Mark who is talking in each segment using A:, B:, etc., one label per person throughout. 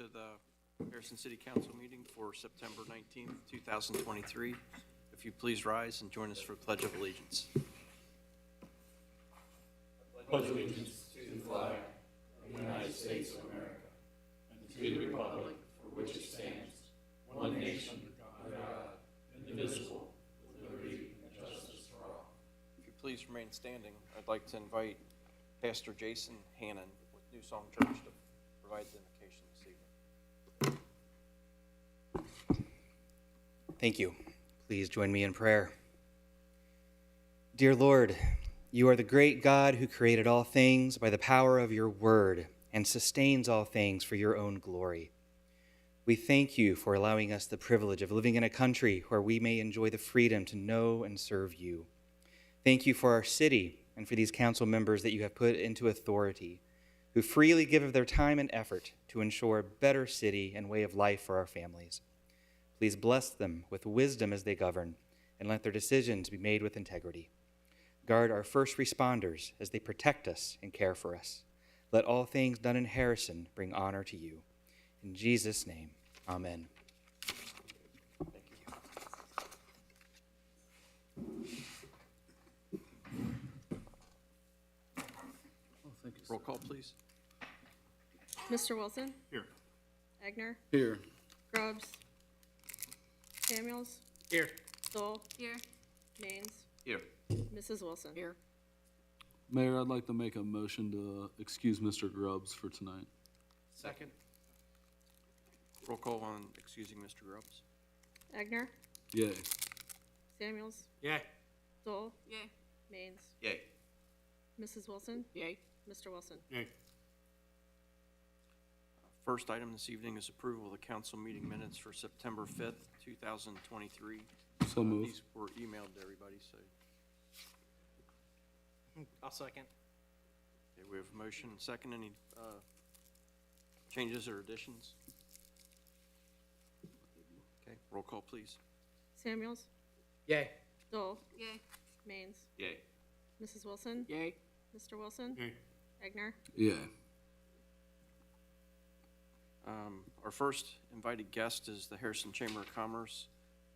A: to the Harrison City Council meeting for September 19th, 2023. If you please rise and join us for the Pledge of Allegiance.
B: Pledge allegiance to the flag of the United States of America and to the republic for which it stands, one nation, under God, indivisible, with liberty and justice for all.
A: If you please remain standing, I'd like to invite Pastor Jason Hannon with New Song Church to provide the invocation this evening.
C: Thank you. Please join me in prayer. Dear Lord, you are the great God who created all things by the power of your word and sustains all things for your own glory. We thank you for allowing us the privilege of living in a country where we may enjoy the freedom to know and serve you. Thank you for our city and for these council members that you have put into authority, who freely give of their time and effort to ensure a better city and way of life for our families. Please bless them with wisdom as they govern, and let their decisions be made with integrity. Guard our first responders as they protect us and care for us. Let all things done in Harrison bring honor to you. In Jesus' name, amen. Thank you.
A: Roll call, please.
D: Mr. Wilson?
B: Here.
D: Egner?
B: Here.
D: Grubbs? Samuels?
B: Here.
D: Stoll? Here. Maines?
A: Here.
D: Mrs. Wilson? Here.
E: Mayor, I'd like to make a motion to excuse Mr. Grubbs for tonight.
A: Second. Roll call on excusing Mr. Grubbs.
D: Egner?
E: Yay.
D: Samuels?
B: Yay.
D: Stoll? Yay. Maines?
A: Yay.
D: Mrs. Wilson? Yay. Mr. Wilson?
B: Yay.
A: First item this evening is approval of the council meeting minutes for September 5th, 2023.
E: So moved.
A: These were emailed to everybody, so.
B: I'll second.
A: Okay, we have a motion and second. Any changes or additions? Okay, roll call, please.
D: Samuels?
B: Yay.
D: Stoll? Yay. Maines?
A: Yay.
D: Mrs. Wilson?
B: Yay.
D: Mr. Wilson?
B: Yay.
D: Egner?
E: Yay.
A: Our first invited guest is the Harrison Chamber of Commerce.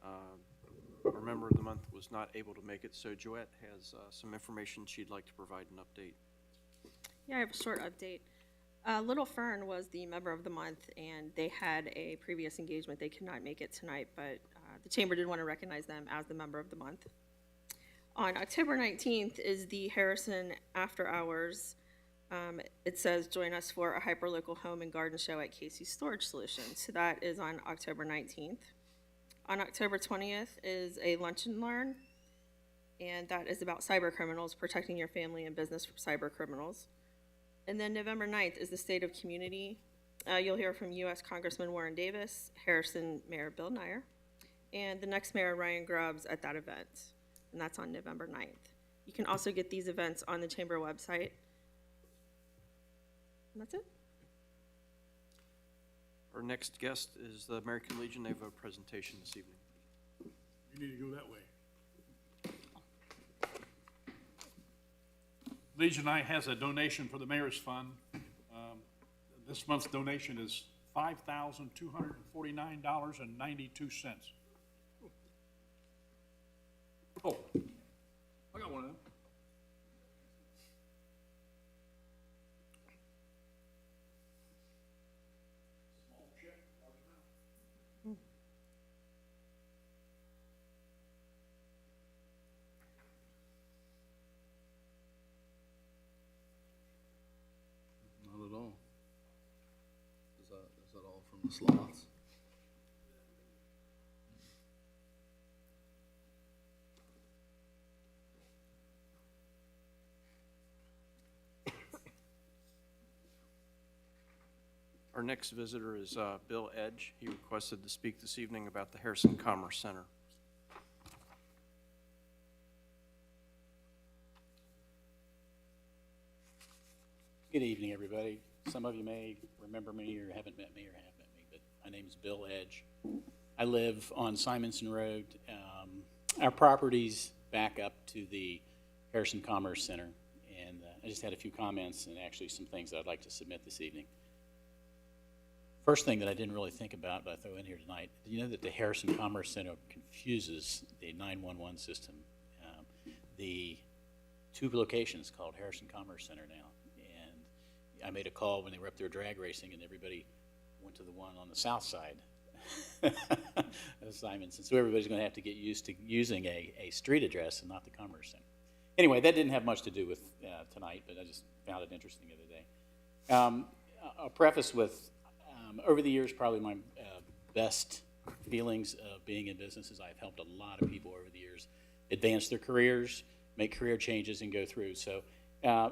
A: Our member of the month was not able to make it, so Joette has some information she'd like to provide an update.
D: Yeah, I have a short update. Little Fern was the member of the month, and they had a previous engagement. They could not make it tonight, but the Chamber did want to recognize them as the member of the month. On October 19th is the Harrison After Hours. It says, join us for a hyperlocal home and garden show at Casey's Storage Solutions. So that is on October 19th. On October 20th is a lunch and learn, and that is about cyber criminals, protecting your family and business from cyber criminals. And then November 9th is the State of Community. You'll hear from U.S. Congressman Warren Davis, Harrison Mayor Bill Nyer, and the next Mayor Ryan Grubbs at that event, and that's on November 9th. You can also get these events on the Chamber website. And that's it.
A: Our next guest is the American Legion. They have a presentation this evening.
F: You need to go that way. Legion I has a donation for the Mayor's Fund. This month's donation is $5,249.92. Oh, I got one of them.
E: Not at all. Is that all from the slots?
A: Our next visitor is Bill Edge. He requested to speak this evening about the Harrison Commerce Center.
G: Good evening, everybody. Some of you may remember me or haven't met me or have met me, but my name is Bill Edge. I live on Simonson Road. Our properties back up to the Harrison Commerce Center, and I just had a few comments and actually some things that I'd like to submit this evening. First thing that I didn't really think about, but I throw in here tonight, do you know that the Harrison Commerce Center confuses the 911 system? The two locations called Harrison Commerce Center now. And I made a call when they were up there drag racing, and everybody went to the one on the south side of Simonson. So everybody's going to have to get used to using a street address and not the Commerce Center. Anyway, that didn't have much to do with tonight, but I just found it interesting the other day. I'll preface with, over the years, probably my best feelings of being in business is I've helped a lot of people over the years advance their careers, make career changes, and go through. So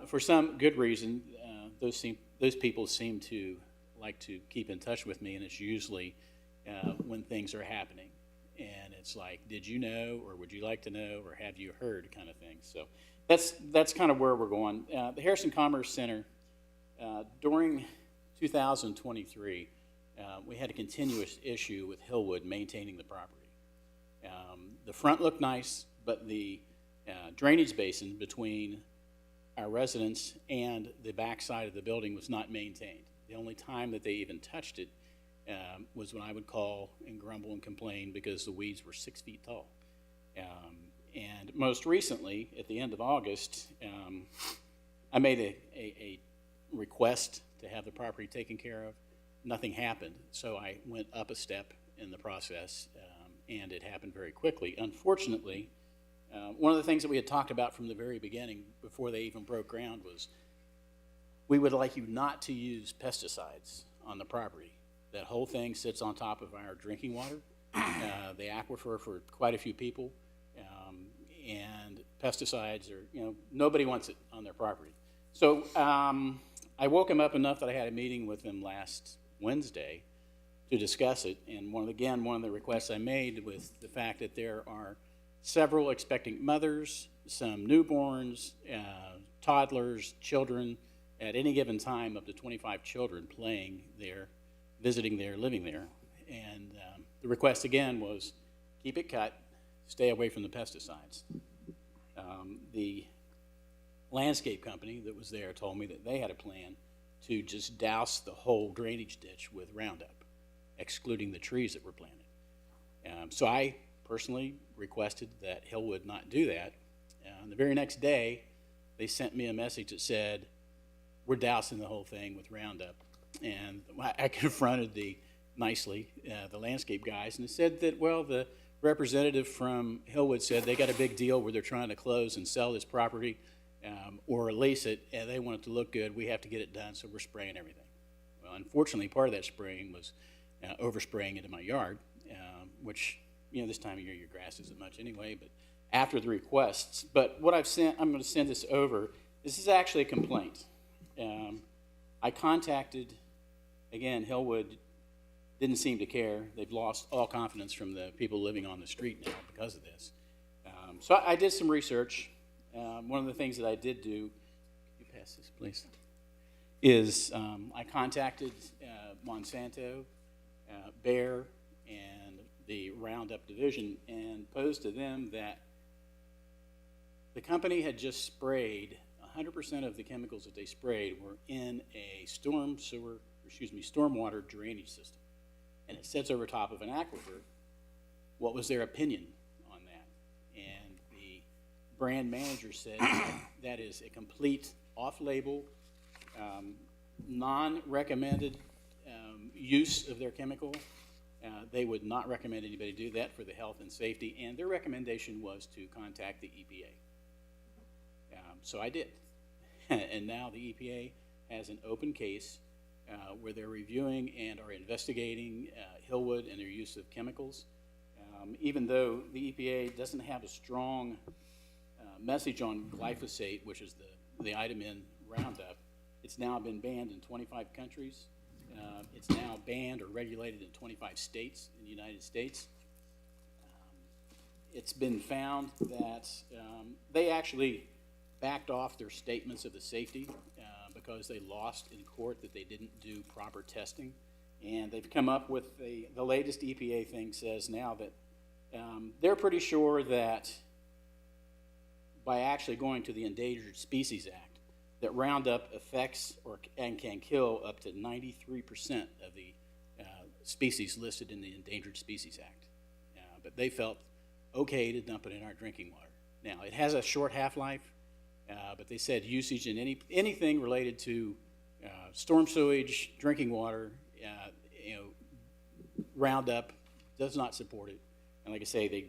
G: for some good reason, those people seem to like to keep in touch with me, and it's usually when things are happening. And it's like, did you know, or would you like to know, or have you heard kind of thing. So that's kind of where we're going. The Harrison Commerce Center, during 2023, we had a continuous issue with Hillwood maintaining the property. The front looked nice, but the drainage basin between our residence and the back side of the building was not maintained. The only time that they even touched it was when I would call and grumble and complain because the weeds were 6 feet tall. And most recently, at the end of August, I made a request to have the property taken care of. Nothing happened, so I went up a step in the process, and it happened very quickly. Unfortunately, one of the things that we had talked about from the very beginning, before they even broke ground, was we would like you not to use pesticides on the property. That whole thing sits on top of our drinking water, the aquifer for quite a few people, and pesticides are, nobody wants it on their property. So I woke him up enough that I had a meeting with him last Wednesday to discuss it, and one of the requests I made was the fact that there are several expectant mothers, some newborns, toddlers, children, at any given time up to 25 children playing there, visiting there, living there. And the request again was keep it cut, stay away from the pesticides. The landscape company that was there told me that they had a plan to just douse the whole drainage ditch with Roundup, excluding the trees that were planted. So I personally requested that Hillwood not do that. The very next day, they sent me a message that said, we're dousing the whole thing with Roundup. And I confronted the landscape guys, and it said that, well, the representative from Hillwood said they got a big deal where they're trying to close and sell this property or lease it, and they want it to look good. We have to get it done, so we're spraying everything. Well, unfortunately, part of that spraying was overspraying into my yard, which, this time of year your grass isn't much anyway, but after the requests. But what I'm going to send this over. This is actually a complaint. I contacted, again, Hillwood didn't seem to care. They've lost all confidence from the people living on the street now because of this. So I did some research. One of the things that I did do, could you pass this, please, is I contacted Monsanto, Bayer, and the Roundup division and posed to them that the company had just sprayed 100% of the chemicals that they sprayed were in a stormwater drainage system. And it sits over top of an aquifer. What was their opinion on that? And the brand manager said that is a complete off-label, non-recommended use of their chemical. They would not recommend anybody do that for the health and safety, and their recommendation was to contact the EPA. So I did. And now the EPA has an open case where they're reviewing and are investigating Hillwood and their use of chemicals. Even though the EPA doesn't have a strong message on glyphosate, which is the item in Roundup, it's now been banned in 25 countries. It's now banned or regulated in 25 states in the United States. It's been found that they actually backed off their statements of the safety because they lost in court that they didn't do proper testing. And they've come up with the latest EPA thing says now that they're pretty sure that by actually going to the Endangered Species Act, that Roundup affects and can kill up to 93% of the species listed in the Endangered Species Act. But they felt okay to dump it in our drinking water. Now, it has a short half-life, but they said usage in anything related to storm sewage, drinking water, Roundup does not support it. And like I say, they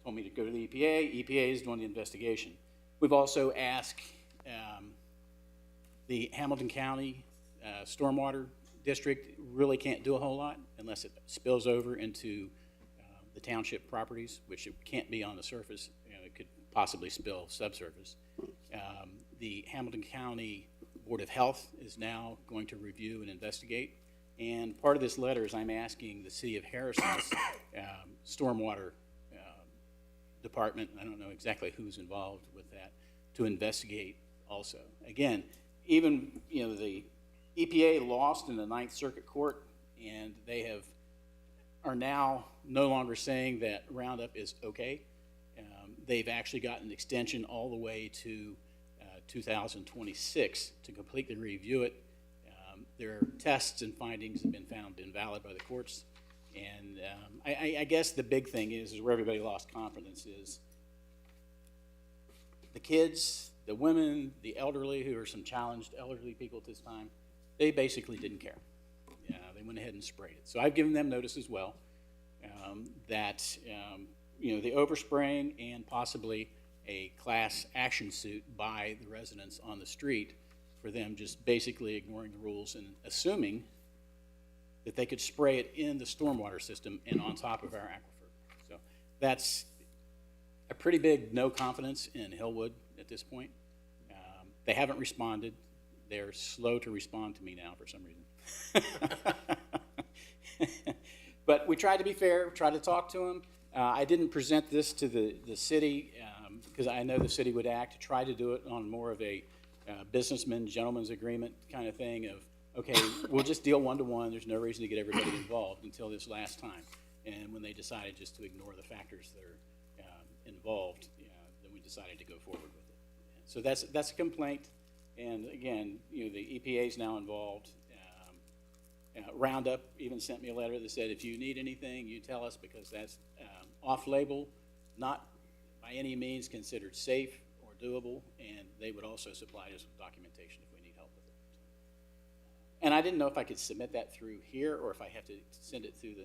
G: told me to go to the EPA. EPA is doing the investigation. We've also asked the Hamilton County Stormwater District really can't do a whole lot unless it spills over into the township properties, which it can't be on the surface. It could possibly spill subsurface. The Hamilton County Board of Health is now going to review and investigate. And part of this letter is I'm asking the City of Harrison's stormwater department, I don't know exactly who's involved with that, to investigate also. Again, even the EPA lost in the Ninth Circuit Court, and they are now no longer saying that Roundup is okay. They've actually gotten an extension all the way to 2026 to completely review it. Their tests and findings have been found invalid by the courts. And I guess the big thing is where everybody lost confidence is the kids, the women, the elderly, who are some challenged elderly people at this time, they basically didn't care. They went ahead and sprayed it. So I've given them notice as well that the overspraying and possibly a class action suit by the residents on the street for them just basically ignoring the rules and assuming that they could spray it in the stormwater system and on top of our aquifer. So that's a pretty big no confidence in Hillwood at this point. They haven't responded. They're slow to respond to me now for some reason. But we tried to be fair, tried to talk to them. I didn't present this to the city because I know the city would act, try to do it on more of a businessman, gentleman's agreement kind of thing of, okay, we'll just deal one-to-one. There's no reason to get everybody involved until this last time. And when they decided just to ignore the factors that are involved, then we decided to go forward with it. So that's a complaint. And again, the EPA is now involved. Roundup even sent me a letter that said, if you need anything, you tell us, because that's off-label, not by any means considered safe or doable, and they would also supply us with documentation if we need help with it. And I didn't know if I could submit that through here or if I have to send it through the...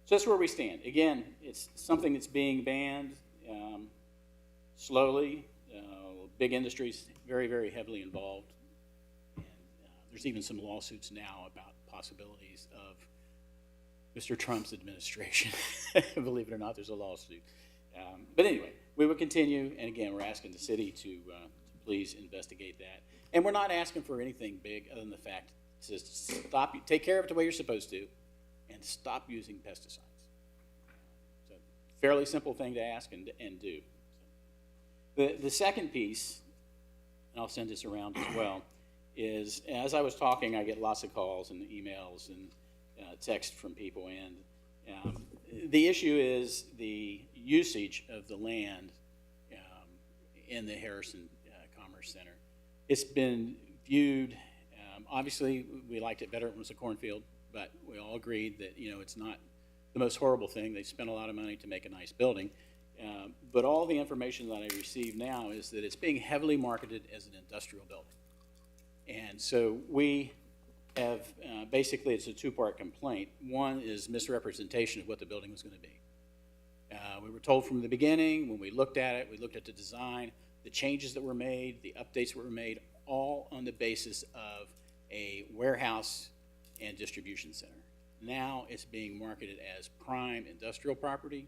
G: So that's where we stand. Again, it's something that's being banned slowly. Big industries very, very heavily involved. And there's even some lawsuits now about possibilities of Mr. Trump's administration. Believe it or not, there's a lawsuit. But anyway, we will continue. And again, we're asking the city to please investigate that. And we're not asking for anything big other than the fact to stop, take care of it the way you're supposed to, and stop using pesticides. So fairly simple thing to ask and do. The second piece, and I'll send this around as well, is as I was talking, I get lots of calls and emails and text from people, and the issue is the usage of the land in the Harrison Commerce Center. It's been viewed, obviously we liked it better when it was a cornfield, but we all agreed that it's not the most horrible thing. They spent a lot of money to make a nice building. But all the information that I receive now is that it's being heavily marketed as an industrial building. And so we have, basically it's a two-part complaint. One is misrepresentation of what the building was going to be. We were told from the beginning, when we looked at it, we looked at the design, the changes that were made, the updates that were made, all on the basis of a warehouse and distribution center. Now it's being marketed as prime industrial property,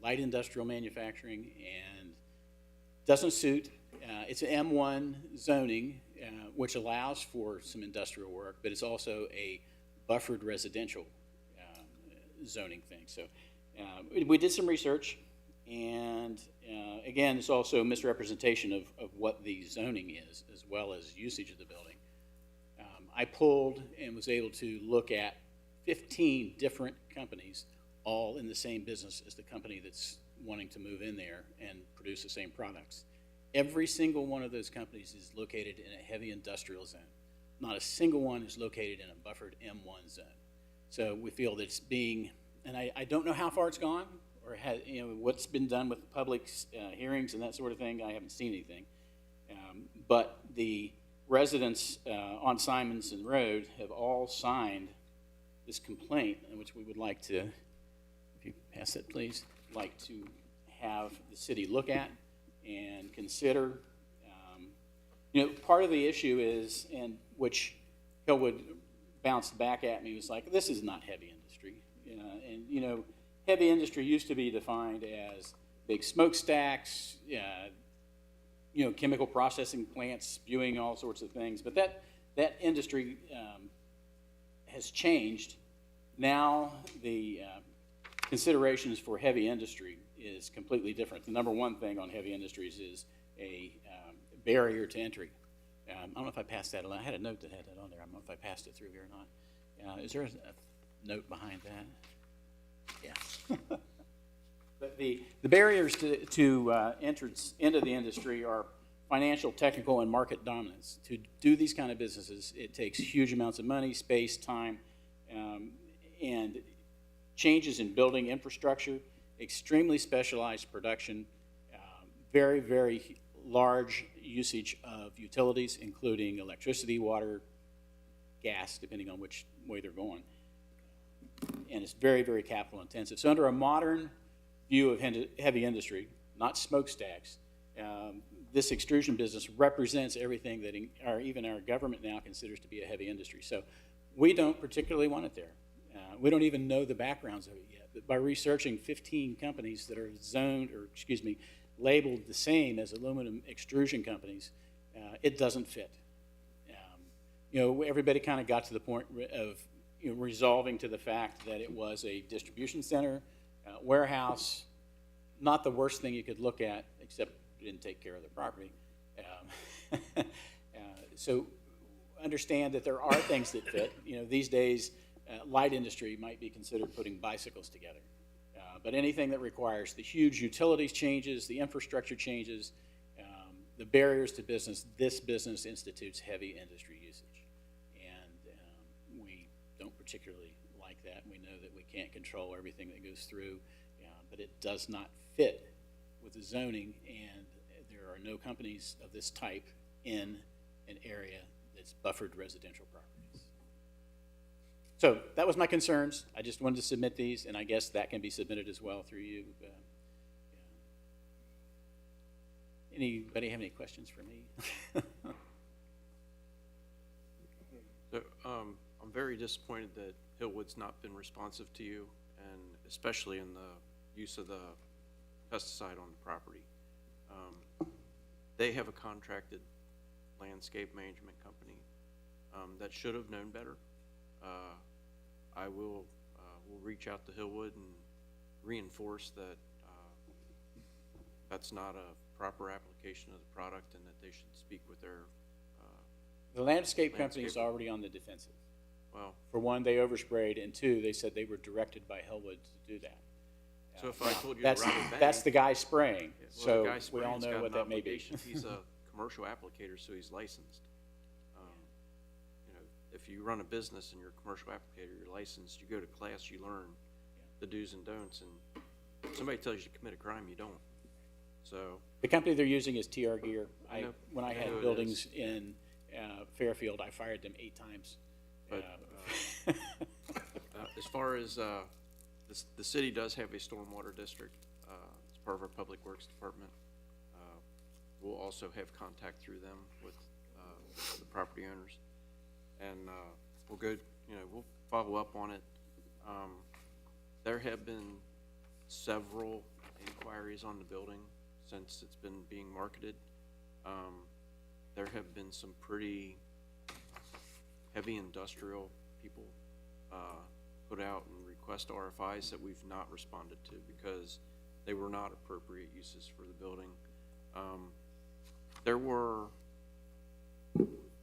G: light industrial manufacturing, and doesn't suit. It's an M1 zoning, which allows for some industrial work, but it's also a buffered residential zoning thing. So we did some research, and again, it's also a misrepresentation of what the zoning is, as well as usage of the building. I pulled and was able to look at 15 different companies, all in the same business as the company that's wanting to move in there and produce the same products. Every single one of those companies is located in a heavy industrial zone. not a single one is located in a buffered M1 zone. So we feel that it's being, and I don't know how far it's gone, or has, what's been done with public hearings and that sort of thing. I haven't seen anything. But the residents on Simonson Road have all signed this complaint, in which we would like to, if you pass it please, like to have the city look at and consider. Part of the issue is, and which Hillwood bounced back at me, was like, this is not heavy industry. And heavy industry used to be defined as big smokestacks, chemical processing plants spewing all sorts of things. But that industry has changed. Now the considerations for heavy industry is completely different. The number one thing on heavy industries is a barrier to entry. I don't know if I passed that along. I had a note that had that on there. I don't know if I passed it through here or not. Is there a note behind that? Yeah. But the barriers to entrance into the industry are financial, technical, and market dominance. To do these kind of businesses, it takes huge amounts of money, space, time, and changes in building infrastructure, extremely specialized production, very, very large usage of utilities, including electricity, water, gas, depending on which way they're going. And it's very, very capital intensive. So under a modern view of heavy industry, not smokestacks, this extrusion business represents everything that even our government now considers to be a heavy industry. So we don't particularly want it there. We don't even know the backgrounds of it yet. But by researching 15 companies that are labeled the same as aluminum extrusion companies, it doesn't fit. Everybody kind of got to the point of resolving to the fact that it was a distribution center, warehouse, not the worst thing you could look at, except it didn't take care of the property. So understand that there are things that fit. These days, light industry might be considered putting bicycles together. But anything that requires the huge utilities changes, the infrastructure changes, the barriers to business, this business institutes heavy industry usage. And we don't particularly like that. We know that we can't control everything that goes through, but it does not fit with the zoning, and there are no companies of this type in an area that's buffered residential properties. So that was my concerns. I just wanted to submit these, and I guess that can be submitted as well through you. Anybody have any questions for me?
A: So, I'm very disappointed that Hillwood's not been responsive to you, and especially in the use of the pesticide on the property. They have a contracted landscape management company that should have known better. I will reach out to Hillwood and reinforce that that's not a proper application of the product, and that they should speak with their
G: The landscape company is already on the defensive.
A: well.
G: For one, they oversprayed, and two, they said they were directed by Hillwood to do that.
A: So if I told you
G: That's,
A: to run a bank,
G: that's the guy spraying,
A: well, the
G: so
A: guy
G: we
A: spraying's
G: all know
A: got
G: what
A: an
G: that may be.
A: obligation. He's a commercial applicator, so he's licensed. If you run a business and you're a commercial applicator, you're licensed, you go to class, you learn the do's and don'ts, and if somebody tells you to commit a crime, you don't. So
G: The company they're using is TR Gear.
A: I know-
G: When I
A: I know
G: had
A: it
G: buildings in Fairfield, I fired them 8 times.
A: But, as far as the city does have a stormwater district, it's part of our public works department. We'll also have contact through them with the property owners, and we'll go. We'll follow up on it. There have been several inquiries on the building since it's been being marketed. There have been some pretty heavy industrial people put out and request RFIs that we've not responded to because they were not appropriate uses for the building. There were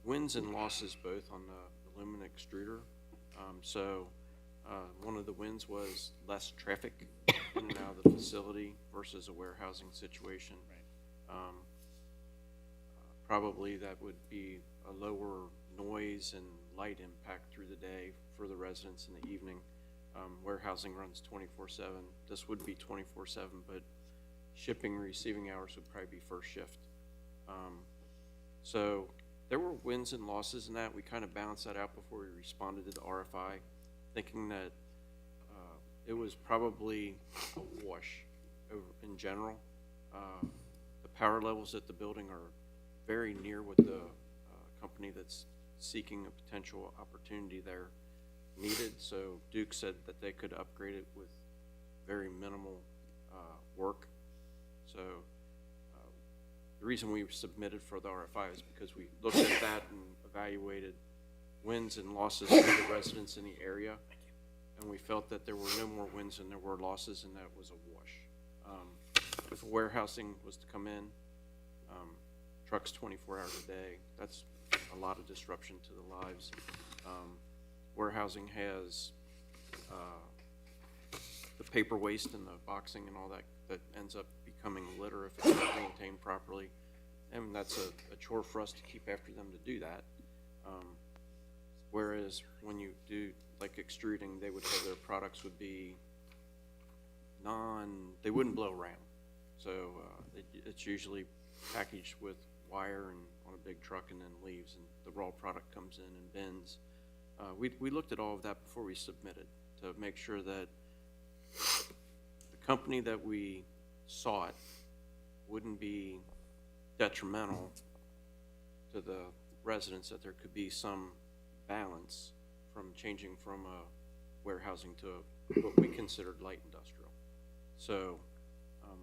A: wins and losses both on the aluminum extruder. One of the wins was less traffic in and out of the facility versus a warehousing situation. Probably that would be a lower noise and light impact through the day for the residents in the evening. Warehousing runs 24/7. This would be 24/7, but shipping, receiving hours would probably be first shift. So there were wins and losses in that. We kind of balanced that out before we responded to the RFI, thinking that it was probably a wash in general. The power levels at the building are very near what the company that's seeking a potential opportunity there needed. So Duke said that they could upgrade it with very minimal work. So the reason we submitted for the RFI is because we looked at that and evaluated wins and losses for the residents in the area, and we felt that there were no more wins than there were losses, and that was a wash. If warehousing was to come in, trucks 24 hours a day, that's a lot of disruption to the lives. Warehousing has the paper waste and the boxing and all that ends up becoming litter if it's not maintained properly, and that's a chore for us to keep after them to do that. Whereas when you do like extruding, they would have their products would be they wouldn't blow around. So it's usually packaged with wire and on a big truck and then leaves, and the raw product comes in bins. We looked at all of that before we submitted to make sure that the company that we sought wouldn't be detrimental to the residents, that there could be some balance from changing from a warehousing to what we considered light industrial. So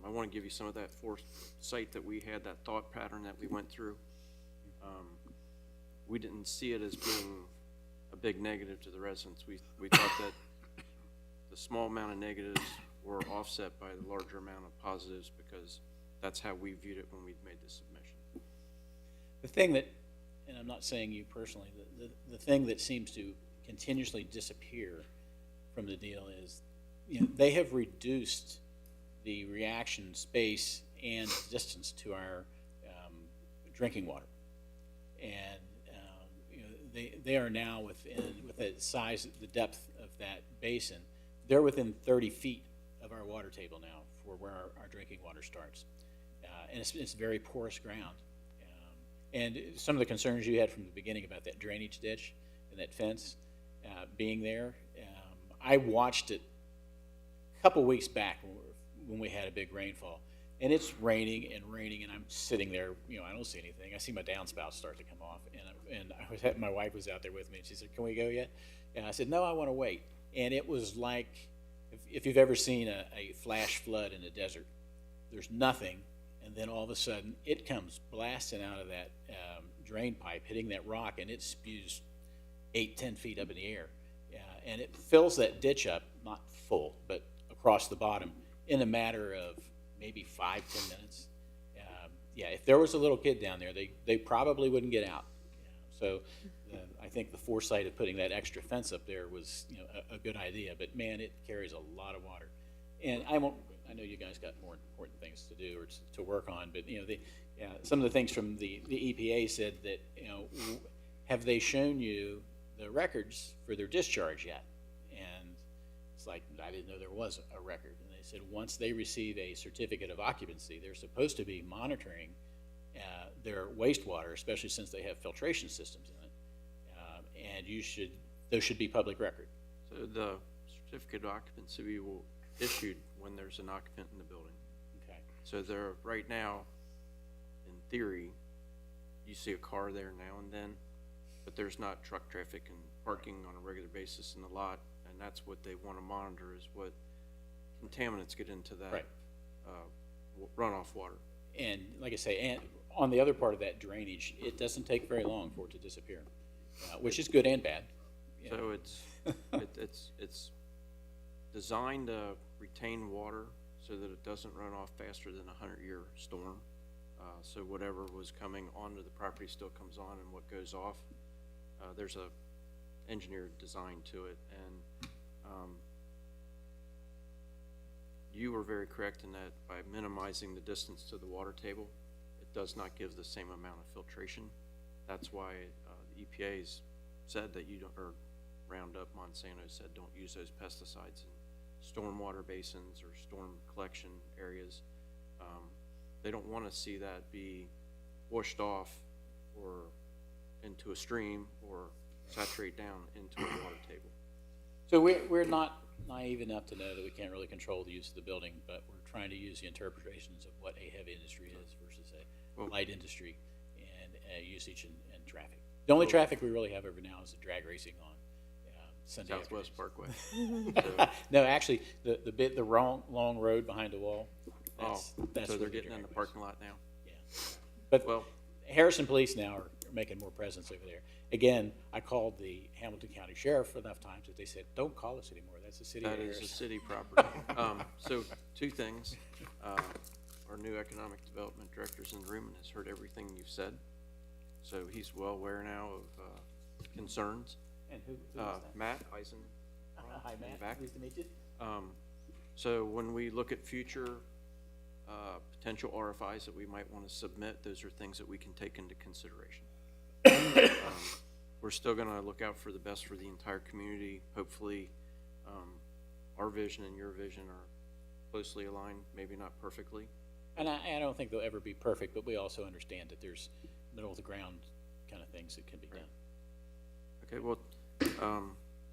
A: I want to give you some of that foresight that we had, that thought pattern that we went through. We didn't see it as being a big negative to the residents. We thought that the small amount of negatives were offset by the larger amount of positives, because that's how we viewed it when we made the submission.
G: The thing that, and I'm not saying you personally, the thing that seems to continuously disappear from the deal is, they have reduced the reaction space and distance to our drinking water, and they are now with the size, the depth of that basin, they're within 30 feet of our water table now for where our drinking water starts, and it's very porous ground. And some of the concerns you had from the beginning about that drainage ditch and that fence being there, I watched it a couple weeks back when we had a big rainfall, and it's raining, and I'm sitting there, I don't see anything. I see my downspouts start to come off, and my wife was out there with me, and she said, "Can we go yet?" And I said, "No, I want to wait." And it was like, if you've ever seen a flash flood in the desert, there's nothing, and then all of a sudden it comes blasting out of that drain pipe, hitting that rock, and it spews 8-10 feet up in the air, and it fills that ditch up, not full, but across the bottom, in a matter of maybe 5-10 minutes. If there was a little kid down there, they probably wouldn't get out. So I think the foresight of putting that extra fence up there was a good idea, but man, it carries a lot of water. And I know you guys got more important things to do or to work on, but some of the things from the EPA said that, have they shown you the records for their discharge yet? And it's like, I didn't know there was a record. And they said once they receive a certificate of occupancy, they're supposed to be monitoring their wastewater, especially since they have filtration systems in it, and those should be public record.
A: So the certificate of occupancy will be issued when there's an occupant in the building.
G: Okay.
A: So there, right now, in theory, you see a car there now and then, but there's not truck traffic and parking on a regular basis in the lot, and that's what they want to monitor, is what contaminants get into that
G: Right.
A: Runoff water.
G: And like I say, and on the other part of that drainage, it doesn't take very long for it to disappear, which is good and bad.
A: So it's designed to retain water so that it doesn't run off faster than a 100-year storm. So whatever was coming onto the property still comes on, and what goes off, there's a engineered design to it. And you were very correct in that by minimizing the distance to the water table, it does not give the same amount of filtration That's why the EPA's said that you don't, or Roundup, Monsanto said don't use those pesticides in stormwater basins or storm collection areas. They don't want to see that be washed off or into a stream or saturate down into a water table.
G: So we're not naive enough to know that we can't really control the use of the building, but we're trying to use the interpretations of what a heavy industry is versus a light industry and usage and traffic. The only traffic we really have over now is the drag racing on Sunday
A: Southwest
G: afternoons.
A: Parkway.
G: No, actually, the long road behind the wall. That's
A: So
G: where
A: they're
G: the
A: getting in
G: drag
A: the
G: race-
A: parking lot now?
G: Yeah, but
A: Well,
G: Harrison Police now are making more presence over there. Again, I called the Hamilton County Sheriff enough times that they said, "Don't call us anymore. That's the city of
A: that is a
G: Harrison."
A: city property. So two things. Our new economic development director's in the room and has heard everything you've said. So he's well aware now of concerns.
G: And who is that?
A: Matt Eisen.
G: Hi,
A: in the
G: Matt.
A: back.
G: Nice to meet you.
A: So when we look at future potential RFIs that we might want to submit, those are things that we can take into consideration. We're still going to look out for the best for the entire community. Hopefully, our vision and your vision are closely aligned, maybe not perfectly.
G: And I don't think they'll ever be perfect, but we also understand that there's middle of the ground kind of things that can be done.
A: Okay, well,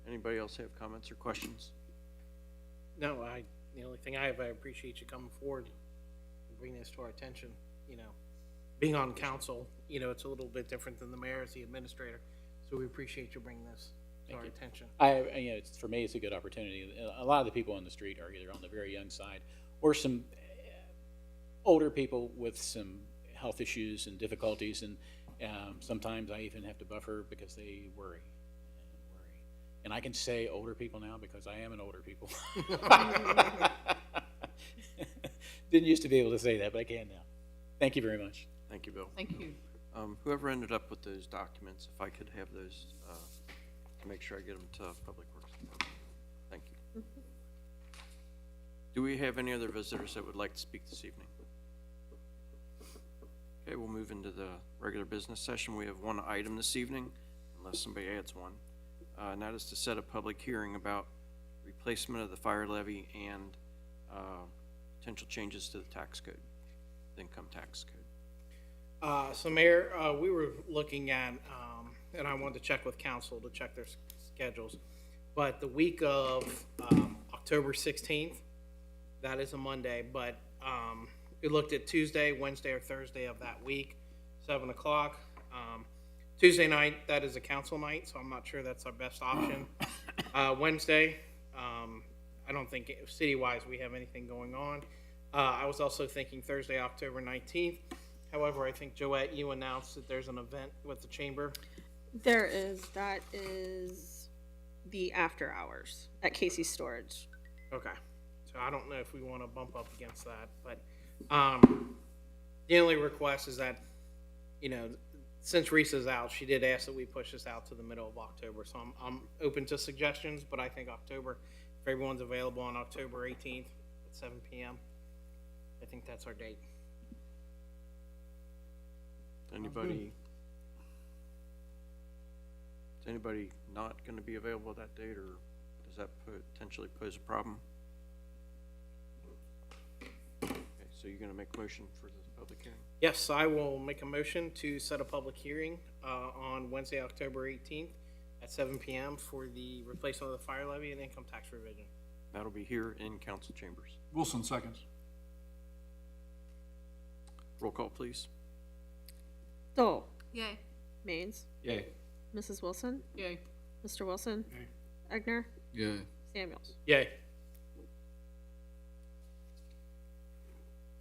A: anybody else have comments or questions?
H: No, the only thing I appreciate you coming forward and bringing this to our attention, being on council, it's a little bit different than the mayor as the administrator. So we appreciate you bringing this to our attention.
G: For me, it's a good opportunity. A lot of the people on the street are either on the very young side or some older people with some health issues and difficulties, and sometimes I even have to buffer because they worry. And I can say older people now because I am an older people. Didn't used to be able to say that, but I can now. Thank you very much.
A: Thank you, Bill.
B: Thank you.
A: Whoever ended up with those documents, if I could have those, to make sure I get them to Public Works. Thank you. Do we have any other visitors that would like to speak this evening? Okay, we'll move into the regular business session. We have one item this evening, unless somebody adds one, and that is to set a public hearing about replacement of the fire levy and potential changes to the tax code, the income tax code.
H: So Mayor, we were looking at, and I wanted to check with council to check their schedules, but the week of October 16th, that is a Monday, but we looked at Tuesday, Wednesday, or Thursday of that week, 7 o'clock. Tuesday night, that is a council night, so I'm not sure that's our best option. Wednesday, I don't think city-wise we have anything going on. I was also thinking Thursday, October 19th. However, I think, Joette, you announced that there's an event with the chamber.
D: That is the after hours at Casey's Storage.
H: Okay. So I don't know if we want to bump up against that, but the only request is that, since Risa's out, she did ask that we push this out to the middle of October. So I'm open to suggestions, but I think October, if everyone's available on October 18th at 7 p.m., I think that's our date.
A: Anybody? Is anybody not going to be available that date, or does that potentially pose a problem? Okay, so you're going to make a motion for the public hearing?
H: Yes, I will make a motion to set a public hearing on Wednesday, October 18th at 7 p.m. for the replacement of the fire levy and income tax revision.
A: That'll be here in council chambers.
F: Wilson seconds.
A: Roll call, please.
D: Dole,
B: Yay.
D: Maines,
E: Yay.
D: Mrs. Wilson,
B: Yay.
D: Mr. Wilson,
F: Yay.
D: Egner,
E: Yay.
D: Samuels.
H: Yay.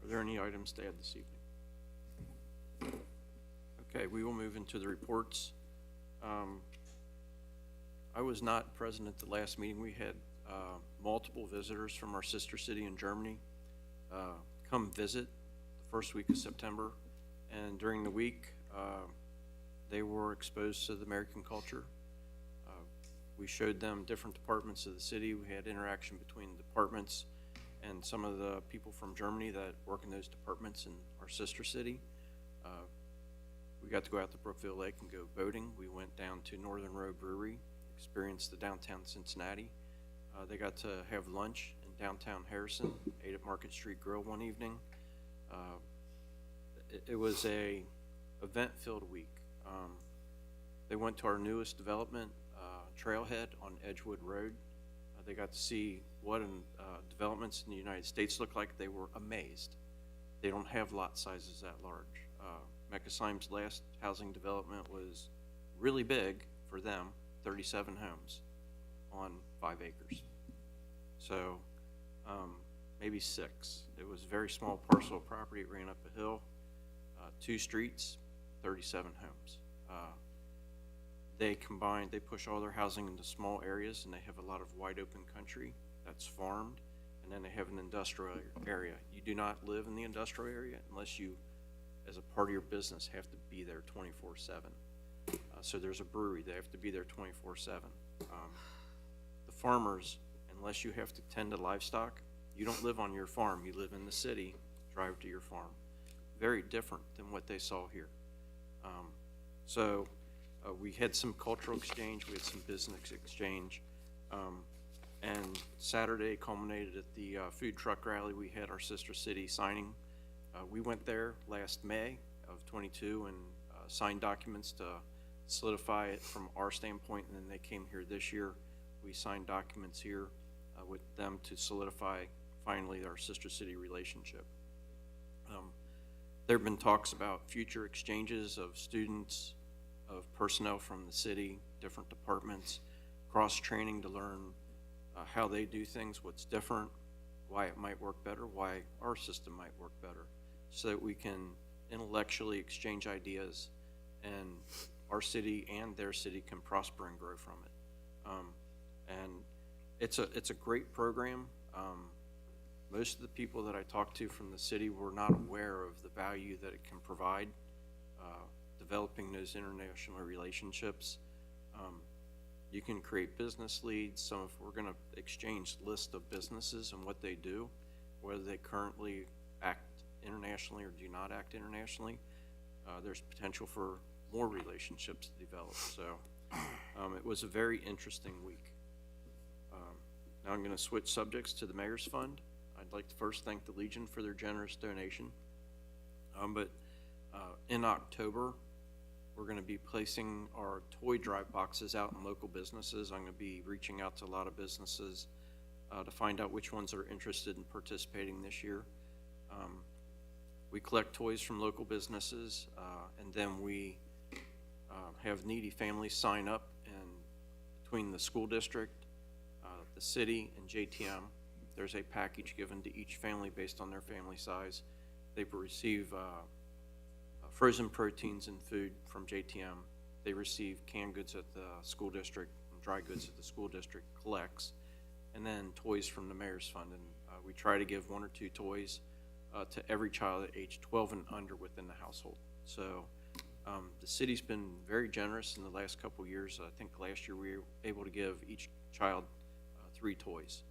A: Are there any items to add this evening? Okay, we will move into the reports. I was not present at the last meeting. We had multiple visitors from our sister city in Germany come visit the first week of September, and during the week they were exposed to the American culture. We showed them different departments of the city. We had interaction between the departments and some of the people from Germany that work in those departments in our sister city. We got to go out to Brookville Lake and go boating. We went down to Northern Row Brewery, experienced the downtown Cincinnati. They got to have lunch in downtown Harrison, ate at Market Street Grill one evening. It was a event-filled week. They went to our newest development, Trailhead on Edgewood Road. They got to see what developments in the United States look like. They were amazed. They don't have lot sizes that large. Mecca-Syme's last housing development was really big for them, 37 homes on 5 acres. So maybe 6. It was a very small parcel of property. It ran up a hill, 2 streets, 37 homes. They push all their housing into small areas, and they have a lot of wide open country that's farmed, and then they have an industrial area. You do not live in the industrial area unless you, as a part of your business, have to be there 24/7. So there's a brewery, they have to be there 24/7. The farmers, unless you have to tend to livestock, you don't live on your farm, you live in the city, drive to your farm. Very different than what they saw here. We had some cultural exchange, we had some business exchange, and Saturday culminated at the food truck rally. We had our sister city signing. We went there last May of 22 and signed documents to solidify it from our standpoint, and then they came here this year. We signed documents here with them to solidify finally our sister city relationship. There have been talks about future exchanges of students, of personnel from the city, different departments, cross-training to learn how they do things, what's different, why it might work better, why our system might work better, so that we can intellectually exchange ideas and our city and their city can prosper and grow from it. And it's a great program. Most of the people that I talked to from the city were not aware of the value that it can provide, developing those international relationships. You can create business leads. We're going to exchange lists of businesses and what they do, whether they currently act internationally or do not act internationally. There's potential for more relationships to develop. So it was a very interesting week. Now I'm going to switch subjects to the Mayor's Fund. I'd like to first thank the Legion for their generous donation. In October, we're going to be placing our toy drive boxes out in local businesses. I'm going to be reaching out to a lot of businesses to find out which ones are interested in participating this year. We collect toys from local businesses, and then we have needy families sign up, and between the school district, the city, and JTM, there's a package given to each family based on their family size. They receive frozen proteins and food from JTM. They receive canned goods at the school district and dry goods that the school district collects, and then toys from the Mayor's Fund. And we try to give 1 or 2 toys to every child at age 12 and under within the household. So the city's been very generous in the last couple of years. I think last year we were able to give each child 3 toys.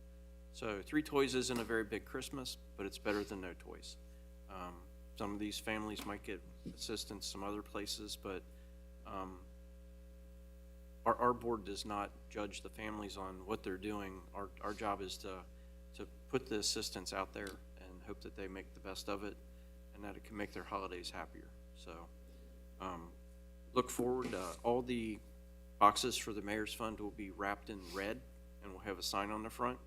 A: So 3 toys isn't a very big Christmas, but it's better than no toys. Some of these families might get assistance some other places, but our board does not judge the families on what they're doing. Our job is to put the assistance out there and hope that they make the best of it and that it can make their holidays happier. So look forward. All the boxes for the Mayor's Fund will be wrapped in red and we'll have a sign on the front.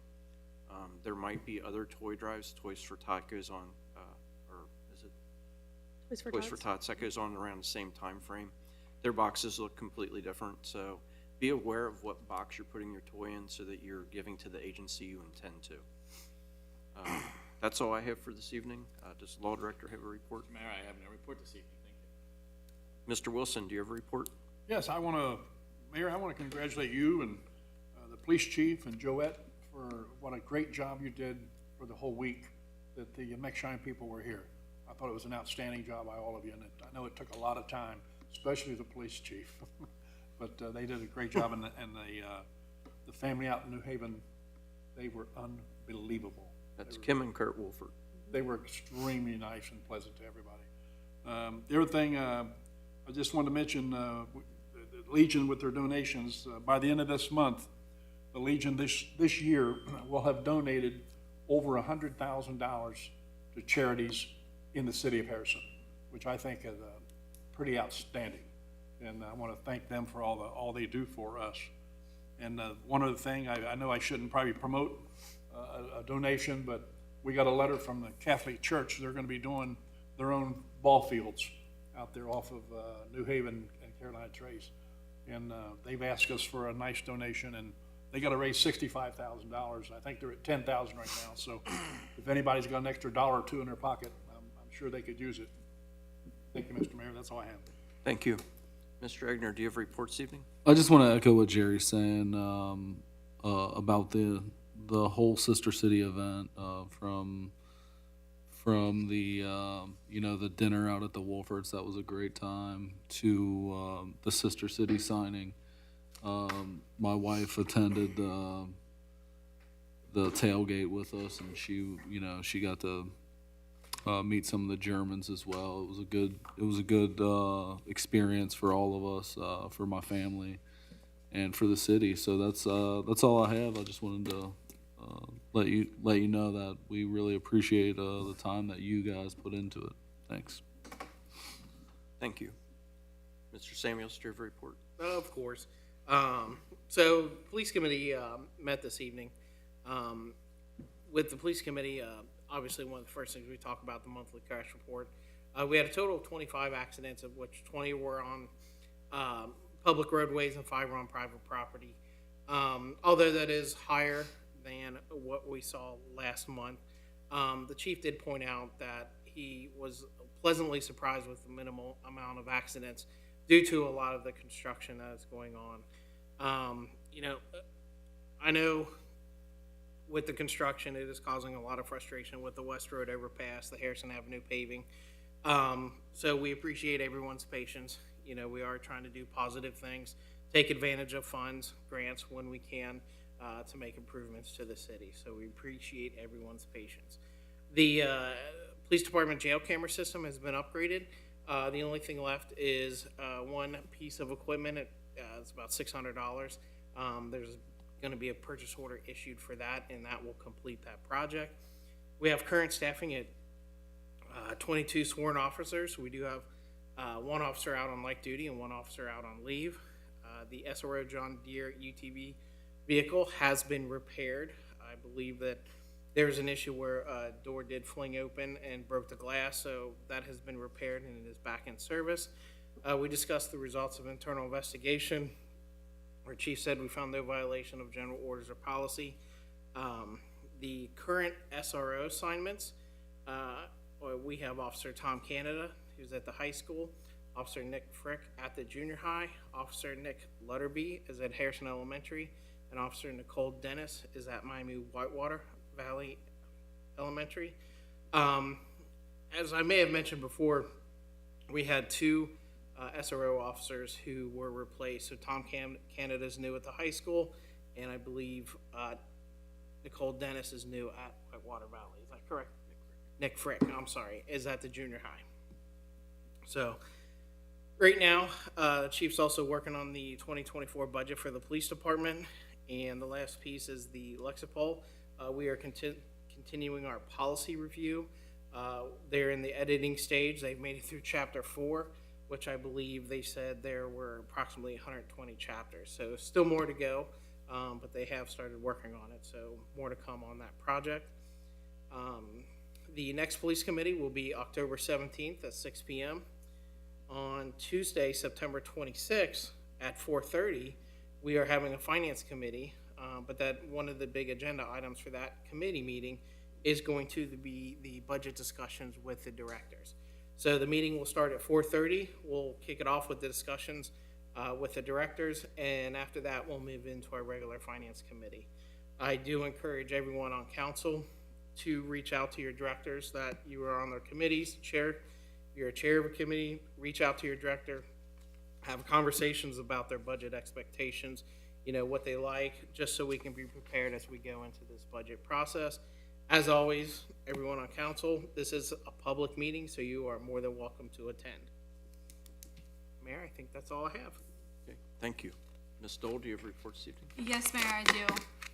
A: There might be other toy drives. Toys for Tot goes on, or is it? Toys for Tots. That goes on around the same time frame. Their boxes look completely different, so be aware of what box you're putting your toy in so that you're giving to the agency you intend to. That's all I have for this evening. Does the Law Director have a report?
B: Mayor, I have no report this evening, thank you.
A: Mr. Wilson, do you have a report?
F: Yes, Mayor, I want to congratulate you and the police chief and Joette for what a great job you did for the whole week that the Mecca-Syme people were here. I thought it was an outstanding job by all of you, and I know it took a lot of time, especially the police chief. But they did a great job, and the family out in New Haven, they were unbelievable.
A: That's Kim and Kurt Wolford.
F: They were extremely nice and pleasant to everybody. The other thing, I I just wanted to mention, the Legion with their donations, by the end of this month, the Legion this year will have donated over $100,000 to charities in the city of Harrison, which I think is pretty outstanding. And I want to thank them for all they do for us. And one other thing, I know I shouldn't probably promote a donation, but we got a letter from the Catholic Church. They're going to be doing their own ball fields out there off of New Haven and Carolina Trace. And they've asked us for a nice donation, and they got to raise $65,000. I think they're at $10,000 right now. So if anybody's got an extra dollar or two in their pocket, I'm sure they could use it. Thank you, Mr. Mayor. That's all I have.
A: Thank you. Mr. Egner, do you have reports this evening?
E: I just want to echo what Jerry's saying about the whole Sister City event, from the the dinner out at the Wolfords. That was a great time. To the Sister City signing. My wife attended the tailgate with us, and she got to meet some of the Germans as well. It was a good experience for all of us, for my family, and for the city. So that's all I have. I just wanted to let you know that we really appreciate the time that you guys put into it. Thanks.
A: Thank you. Mr. Samuels, do you have a report?
H: Of course. So police committee met this evening. With the police committee, obviously one of the first things we talk about, the monthly crash report. We had a total of 25 accidents, of which 20 were on public roadways and 5 were on private property. Although that is higher than what we saw last month, the chief did point out that he was pleasantly surprised with the minimal amount of accidents due to a lot of the construction that is going on. I know with the construction, it is causing a lot of frustration with the West Road overpass, the Harrison Avenue paving. So we appreciate everyone's patience. We are trying to do positive things, take advantage of funds, grants when we can, to make improvements to the city. So we appreciate everyone's patience. The police department jail camera system has been upgraded. The only thing left is one piece of equipment. It's about $600. There's going to be a purchase order issued for that, and that will complete that project. We have current staffing at 22 sworn officers. We do have one officer out on light duty and one officer out on leave. The SRO John Deere UTV vehicle has been repaired. I believe that there's an issue where a door did fling open and broke the glass, so that has been repaired and it is back in service. We discussed the results of internal investigation, where Chief said we found no violation of general orders or policy. The current SRO assignments, we have Officer Tom Canada, who's at the high school, Officer Nick Frick at the junior high, Officer Nick Lutterby is at Harrison Elementary, and Officer Nicole Dennis is at Miami Whitewater Valley Elementary. As I may have mentioned before, we had 2 SRO officers who were replaced. So Tom Canada's new at the high school, and I believe Nicole Dennis is new at Whitewater Valley. Is that correct? Nick Frick, I'm sorry, is at the junior high. So right now, the chief's also working on the 2024 budget for the police department, and the last piece is the Lexipol. We are continuing our policy review. They're in the editing stage. They've made it through chapter 4, which I believe they said there were approximately 120 chapters. So still more to go, but they have started working on it. So more to come on that project. The next police committee will be October 17th at 6 p.m. On Tuesday, September 26th at 4:30, we are having a finance committee, but that one of the big agenda items for that committee meeting is going to be the budget discussions with the directors. So the meeting will start at 4:30. We'll kick it off with the discussions with the directors, and after that, we'll move into our regular finance committee. I do encourage everyone on council to reach out to your directors that you are on their committees. If you're a chair of a committee, reach out to your director, have conversations about their budget expectations, what they like, just so we can be prepared as we go into this budget process. As always, everyone on council, this is a public meeting, so you are more than welcome to attend. Mayor, I think that's all I have.
A: Okay, thank you. Ms. Dole, do you have a report this evening?
I: Yes, Mayor, I do.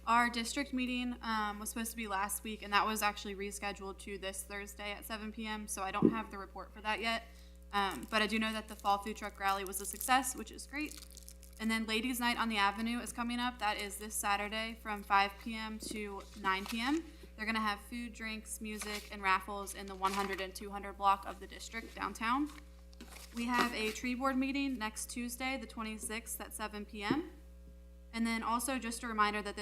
I: Our district meeting was supposed to be last week, and that was actually rescheduled to this Thursday at 7 p.m., so I don't have the report for that yet. But I do know that the Fall Food Truck Rally was a success, which is great. And then Ladies' Night on the Avenue is coming up. That is this Saturday from 5 p.m. to 9 p.m. They're going to have food, drinks, music, and raffles in the 100 and 200 block of the district downtown. We have a tree board meeting next Tuesday, the 26th at 7 p.m. And then also just a reminder that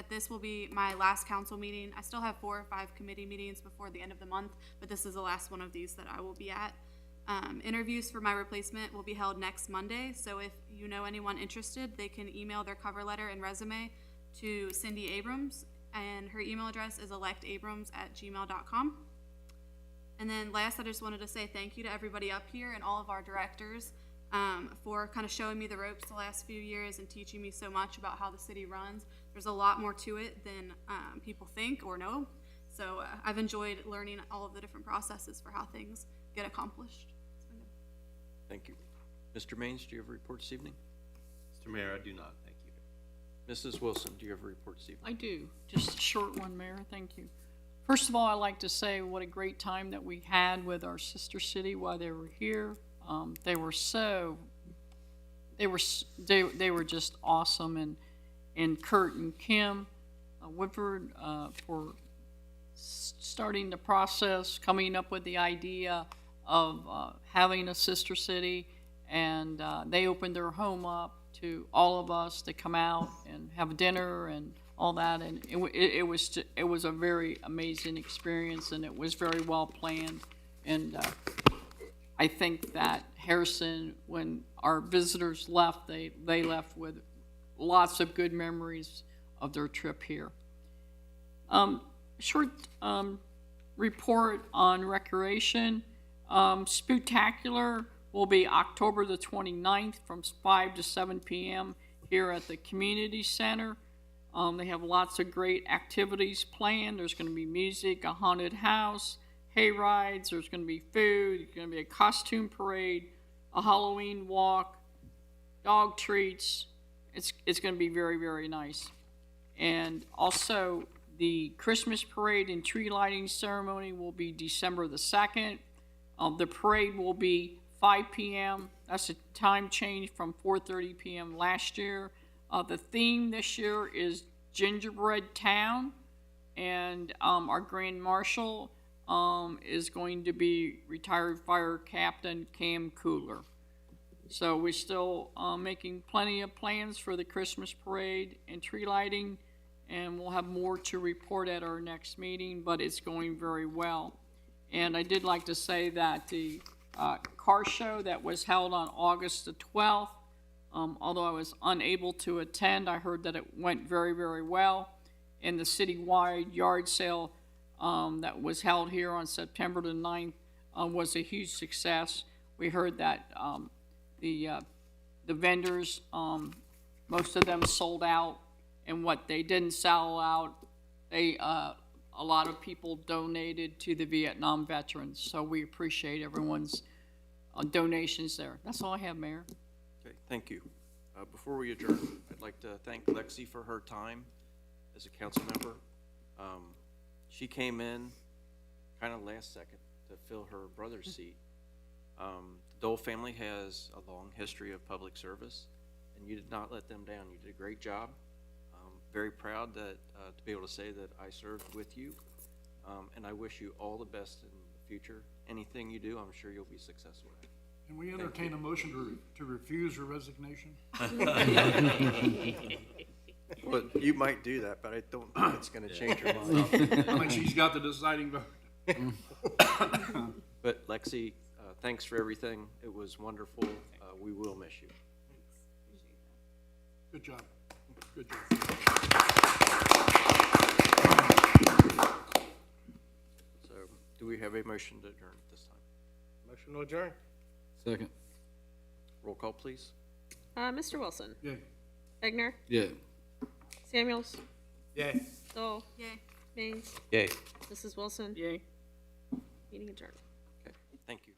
I: this will be my last council meeting. I still have 4 or 5 committee meetings before the end of the month, but this is the last one of these that I will be at. Interviews for my replacement will be held next Monday, so if you know anyone interested, they can email their cover letter and resume to Cindy Abrams, and her email address is electabrams@gmail.com. And then last, I just wanted to say thank you to everybody up here and all of our directors for kind of showing me the ropes the last few years and teaching me so much about how the city runs. There's a lot more to it than people think or know. So I've enjoyed learning all of the different processes for how things get accomplished. It's been good.
A: Thank you. Mr. Maines, do you have a report this evening?
B: Mr. Mayor, I do not, thank you.
A: Mrs. Wilson, do you have a report this evening?
J: I do. Just a short one, Mayor. Thank you. First of all, I'd like to say what a great time that we had with our sister city while they were here. They were just awesome, and Kurt and Kim Woodford for starting the process, coming up with the idea of having a sister city, and they opened their home up to all of us to come out and have dinner and all that, and it was a very amazing experience, and it was very well planned, and I think that Harrison, when our visitors left, they left with lots of good memories of their trip here. Short report on recreation. Spooktacular will be October the 29th from 5 to 7 p.m. here at the community center. They have lots of great activities planned. There's going to be music, a haunted house, hay rides, there's going to be food, there's going to be a costume parade, a Halloween walk, dog treats. It's going to be very, very nice. And also, the Christmas parade and tree lighting ceremony will be December the 2nd. The parade will be 5 p.m. That's a time change from 4:30 p.m. last year. The theme this year is Gingerbread Town, and our Grand Marshal is going to be retired Fire Captain Cam Cooler. So we're still making plenty of plans for the Christmas parade and tree lighting, and we'll have more to report at our next meeting, but it's going very well. And I did like to say that the car show that was held on August the 12th, although I was unable to attend, I heard that it went very, very well. And the citywide yard sale that was held here on September the 9th was a huge success. We heard that the vendors, most of them sold out, and what they didn't sell out, a lot of people donated to the Vietnam veterans. So we appreciate everyone's donations there. That's all I have, Mayor.
A: Okay, thank you. Before we adjourn, I'd like to thank Lexi for her time as a council member. She came in kind of last second to fill her brother's seat. The Dole family has a long history of public service, and you did not let them down. You did a great job. Very proud that to be able to say that I served with you, and I wish you all the best in the future. Anything you do, I'm sure you'll be successful at.
F: Can we entertain a motion to refuse her resignation?
A: But you might do that, but I don't think it's going to change your mind.
F: Like she's got the deciding vote.
A: But Lexi, thanks for everything. It was wonderful. We will miss you.
F: Good job. Good job.
A: So, do we have a motion to adjourn at this time?
H: Motion to adjourn.
E: Second.
A: Roll call, please.
D: Mr. Wilson,
F: Yeah.
D: Egner,
E: Yeah.
D: Samuels,
H: Yay.
D: Dole,
I: Yay.
D: Maines,
C: Yay.
D: Mrs. Wilson,
J: Yay.
D: meeting adjourned.
A: Okay, thank you.